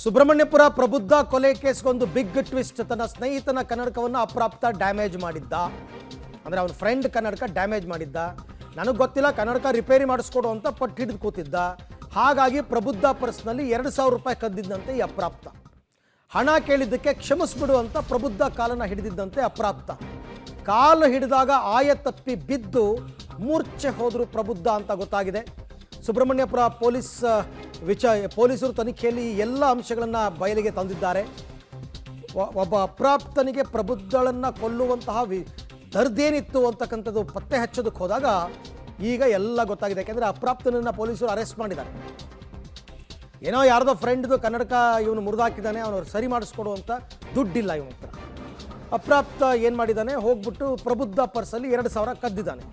ಸುಬ್ರಹ್ಮಣ್ಯಪುರ ಪ್ರಬುದ್ಧ ಕೊಲೆ ಕೇಸ್ಗೊಂದು big twist. ತನ್ನ ಸ್ನೇಹಿತನ ಕನ್ನಡಕವನ್ನು ಅಪ್ರಾಪ್ತ ಡ್ಯಾಮೇಜ್ ಮಾಡಿದ್ದ. ಅಂದರೆ ಅವನ ಫ್ರೆಂಡ್ ಕನ್ನಡಕ ಡ್ಯಾಮೇಜ್ ಮಾಡಿದ್ದ. ನನಗೆ ಗೊತ್ತಿಲ್ಲ, ಕನ್ನಡಕ ರಿಪೇರಿ ಮಾಡಿಸ್ಕೊಡು ಅಂತ ಪಟ್ಟು ಹಿಡಿದು ಕೂತಿದ್ದ. ಹಾಗಾಗಿ ಪ್ರಬುದ್ಧ ಪರ್ಸ್ನಲ್ಲಿ 2,000 ರೂಪಾಯಿ ಕದ್ದಿದ್ದಂತೆ ಈ ಅಪ್ರಾಪ್ತ. ಹಣ ಕೇಳಿದ್ದಕ್ಕೆ ಕ್ಷಮಿಸ್ಬಿಡು ಅಂತ ಪ್ರಬುದ್ಧ ಕಾಲನ್ನು ಹಿಡಿದಿದ್ದಂತೆ ಅಪ್ರಾಪ್ತ. ಕಾಲು ಹಿಡಿದಾಗ ಆಯತಪ್ಪಿ ಬಿದ್ದು ಮೂರ್ಛೆ ಹೋದರು ಪ್ರಬುದ್ಧ ಅಂತ ಗೊತ್ತಾಗಿದೆ. ಸುಬ್ರಹ್ಮಣ್ಯಪುರ ಪೊಲೀಸರು ತನಿಖೆಯಲ್ಲಿ ಎಲ್ಲ ಅಂಶಗಳನ್ನು ಬಯಲಿಗೆ ತಂದಿದ್ದಾರೆ. ಒಬ್ಬ ಅಪ್ರಾಪ್ತನಿಗೆ ಪ್ರಬುದ್ಧಳನ್ನು ಕೊಲ್ಲುವಂತಹ ದರ್ದೇನಿತ್ತು ಅಂತಕ್ಕಂಥದ್ದು ಪತ್ತೆ ಹಚ್ಚೋದಕ್ಕೆ ಹೋದಾಗ ಈಗ ಎಲ್ಲ ಗೊತ್ತಾಗಿದೆ. ಯಾಕೆಂದರೆ ಅಪ್ರಾಪ್ತನನ್ನು ಪೊಲೀಸರು ಅರೆಸ್ಟ್ ಮಾಡಿದ್ದಾರೆ. ಏನೋ ಯಾರ್ದೋ ಫ್ರೆಂಡ್ದು ಕನ್ನಡಕ ಇವನು ಮುರಿದಾಕಿದ್ದಾನೆ, ಅವನು ಸರಿ ಮಾಡಿಸ್ಕೊಡು ಅಂತ ದುಡ್ಡಿಲ್ಲ ಇವನ ಹತ್ರ. ಅಪ್ರಾಪ್ತ ಏನು ಮಾಡಿದ್ದಾನೆ, ಹೋಗ್ಬಿಟ್ಟು ಪ್ರಬುದ್ಧ ಪರ್ಸಲ್ಲಿ 2,000 ಕದ್ದಿದ್ದಾನೆ.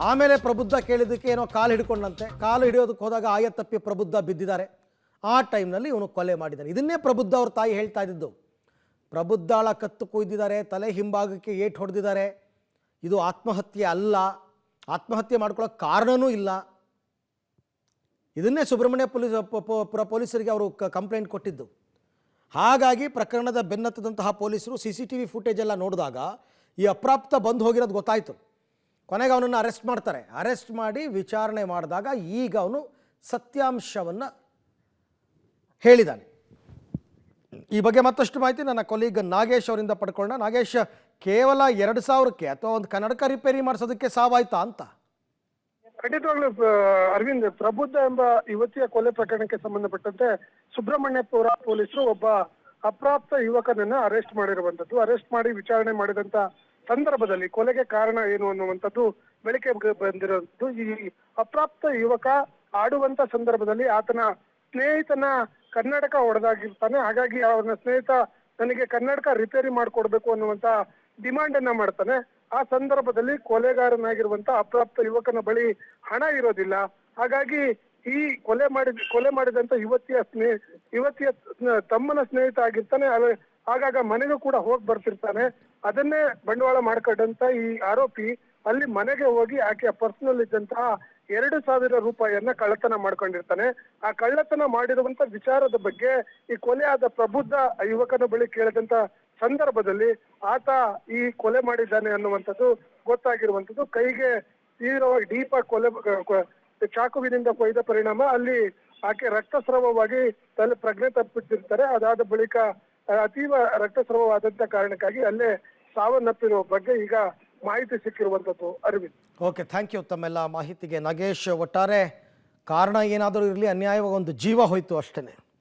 ಆಮೇಲೆ ಪ್ರಬುದ್ಧ ಕೇಳಿದ್ದಕ್ಕೆ ಏನೋ ಕಾಲು ಹಿಡ್ಕೊಂಡಂತೆ. ಕಾಲು ಹಿಡಿಯೋದಕ್ಕೆ ಹೋದಾಗ ಆಯತಪ್ಪಿ ಪ್ರಬುದ್ಧ ಬಿದ್ದಿದ್ದಾರೆ. ಆ ಟೈಮ್ನಲ್ಲಿ ಇವನು ಕೊಲೆ ಮಾಡಿದ್ದಾನೆ. ಇದನ್ನೇ ಪ್ರಬುದ್ಧ ಅವ್ರ ತಾಯಿ ಹೇಳ್ತಾ ಇದ್ದಿದ್ದು. ಪ್ರಬುದ್ಧಾಳ ಕತ್ತು ಕೊಯ್ದಿದ್ದಾರೆ, ತಲೆ ಹಿಂಭಾಗಕ್ಕೆ ಏಟು ಹೊಡೆದಿದ್ದಾರೆ. ಇದು ಆತ್ಮಹತ್ಯೆ ಅಲ್ಲ, ಆತ್ಮಹತ್ಯೆ ಮಾಡ್ಕೊಳ್ಳೋಕೆ ಕಾರಣವೂ ಇಲ್ಲ. ಇದನ್ನೇ ಸುಬ್ರಹ್ಮಣ್ಯಪುರ ಪೊಲೀಸರಿಗೆ ಅವರು ಕಂಪ್ಲೇಂಟ್ ಕೊಟ್ಟಿದ್ದು. ಹಾಗಾಗಿ ಪ್ರಕರಣದ ಬೆನ್ನತ್ತದಂತಹ ಪೊಲೀಸರು CCTV ಫುಟೇಜ್ ಎಲ್ಲ ನೋಡಿದಾಗ ಈ ಅಪ್ರಾಪ್ತ ಬಂದು ಹೋಗಿರೋದು ಗೊತ್ತಾಯಿತು. ಕೊನೆಗೆ ಅವನನ್ನು ಅರೆಸ್ಟ್ ಮಾಡ್ತಾರೆ. ಅರೆಸ್ಟ್ ಮಾಡಿ ವಿಚಾರಣೆ ಮಾಡಿದಾಗ ಈಗ ಅವನು ಸತ್ಯಾಂಶವನ್ನು ಹೇಳಿದ್ದಾನೆ. ಈ ಬಗ್ಗೆ ಮತ್ತಷ್ಟು ಮಾಹಿತಿ ನನ್ನ ಕೊಲೀಗ್ ನಾಗೇಶ್ ಅವರಿಂದ ಪಡ್ಕೊಳ್ಳೋಣ. ನಾಗೇಶ್, ಕೇವಲ 2,000ಕ್ಕೆ ಅಥವಾ ಒಂದು ಕನ್ನಡಕ ರಿಪೇರಿ ಮಾಡಿಸೋದಕ್ಕೆ ಸಾವಾಯ್ತಾ ಅಂತ? ಖಂಡಿತವಾಗ್ಲೂ ಅರವಿಂದ್, ಪ್ರಬುದ್ಧ ಎಂಬ ಯುವತಿಯ ಕೊಲೆ ಪ್ರಕರಣಕ್ಕೆ ಸಂಬಂಧಪಟ್ಟಂತೆ ಸುಬ್ರಹ್ಮಣ್ಯಪುರ ಪೊಲೀಸರು ಒಬ್ಬ ಅಪ್ರಾಪ್ತ ಯುವಕನನ್ನ ಅರೆಸ್ಟ್ ಮಾಡಿರುವಂತದ್ದು. ಅರೆಸ್ಟ್ ಮಾಡಿ ವಿಚಾರಣೆ ಮಾಡಿದಂತ ಸಂದರ್ಭದಲ್ಲಿ ಕೊಲೆಗೆ ಕಾರಣ ಏನು ಅನ್ನುವಂಥದ್ದು ಬೆಳಕಿಗೆ ಬಂದಿರುವಂತದ್ದು. ಈ ಅಪ್ರಾಪ್ತ ಯುವಕ ಆಡುವಂತ ಸಂದರ್ಭದಲ್ಲಿ ಆತನ ಸ್ನೇಹಿತನ ಕನ್ನಡಕ ಹೊಡೆದಾಗಿರ್ತಾನೆ. ಹಾಗಾಗಿ ಅವನ ಸ್ನೇಹಿತ ನನಗೆ ಕನ್ನಡಕ ರಿಪೇರಿ ಮಾಡಿಕೊಡ್ಬೇಕು ಅನ್ನುವಂತ ಡಿಮಾಂಡ್ ಅನ್ನ ಮಾಡ್ತಾನೆ. ಆ ಸಂದರ್ಭದಲ್ಲಿ ಕೊಲೆಗಾರನಾಗಿರುವಂತ ಅಪ್ರಾಪ್ತ ಯುವಕನ ಬಳಿ ಹಣ ಇರೋದಿಲ್ಲ. ಹಾಗಾಗಿ ಈ ಕೊಲೆ ಮಾಡಿದಂತ ಯುವತಿಯ ತಮ್ಮನ ಸ್ನೇಹಿತ ಆಗಿರ್ತಾನೆ. ಆಗಾಗ ಮನೆಗೂ ಕೂಡ ಹೋಗಿ ಬರ್ತಿರ್ತಾನೆ. ಅದನ್ನೇ ಬಂಡವಾಳ ಮಾಡ್ಕೊಂಡಂತ ಈ ಆರೋಪಿ ಅಲ್ಲಿ ಮನೆಗೆ ಹೋಗಿ ಆಕೆಯ ಪರ್ಸನಲ್ ಇದ್ದಂತಹ 2,000 ರೂಪಾಯಿಯನ್ನ ಕಳ್ಳತನ ಮಾಡ್ಕೊಂಡಿರ್ತಾನೆ. ಆ ಕಳ್ಳತನ ಮಾಡಿರುವಂತ ವಿಚಾರದ ಬಗ್ಗೆ ಈ ಕೊಲೆ ಆದ ಪ್ರಬುದ್ಧ ಯುವಕನ ಬಳಿ ಕೇಳಿದಂತ ಸಂದರ್ಭದಲ್ಲಿ ಆತ ಈ ಕೊಲೆ ಮಾಡಿದ್ದಾನೆ ಅನ್ನುವಂಥದ್ದು ಗೊತ್ತಾಗಿರುವಂತದ್ದು. ಕೈಗೆ ತೀವ್ರವಾಗಿ ಡೀಪಾಗಿ ಚಾಕುವಿನಿಂದ ಕೊಯ್ದ ಪರಿಣಾಮ ಅಲ್ಲಿ ಆಕೆ ರಕ್ತಸ್ರಾವವಾಗಿ ಪ್ರಜ್ಞೆ ತಪ್ಪಿಟ್ಟಿರ್ತಾರೆ. ಅದಾದ ಬಳಿಕ ಅತೀವ ರಕ್ತಸ್ರಾವವಾದಂತ ಕಾರಣಕ್ಕಾಗಿ ಅಲ್ಲೇ ಸಾವನ್ನಪ್ಪಿರುವ ಬಗ್ಗೆ ಈಗ ಮಾಹಿತಿ ಸಿಕ್ಕಿರುವಂತದ್ದು. ಅರವಿಂದ್, ಓಕೆ, ಥ್ಯಾಂಕ್ ಯು ತಮ್ಮೆಲ್ಲ ಮಾಹಿತಿಗೆ ನಾಗೇಶ್. ಒಟ್ಟಾರೆ ಕಾರಣ ಏನಾದರೂ ಇರಲಿ, ಅನ್ಯಾಯವಾಗಿ ಒಂದು ಜೀವ ಹೋಯ್ತು ಅಷ್ಟೇ.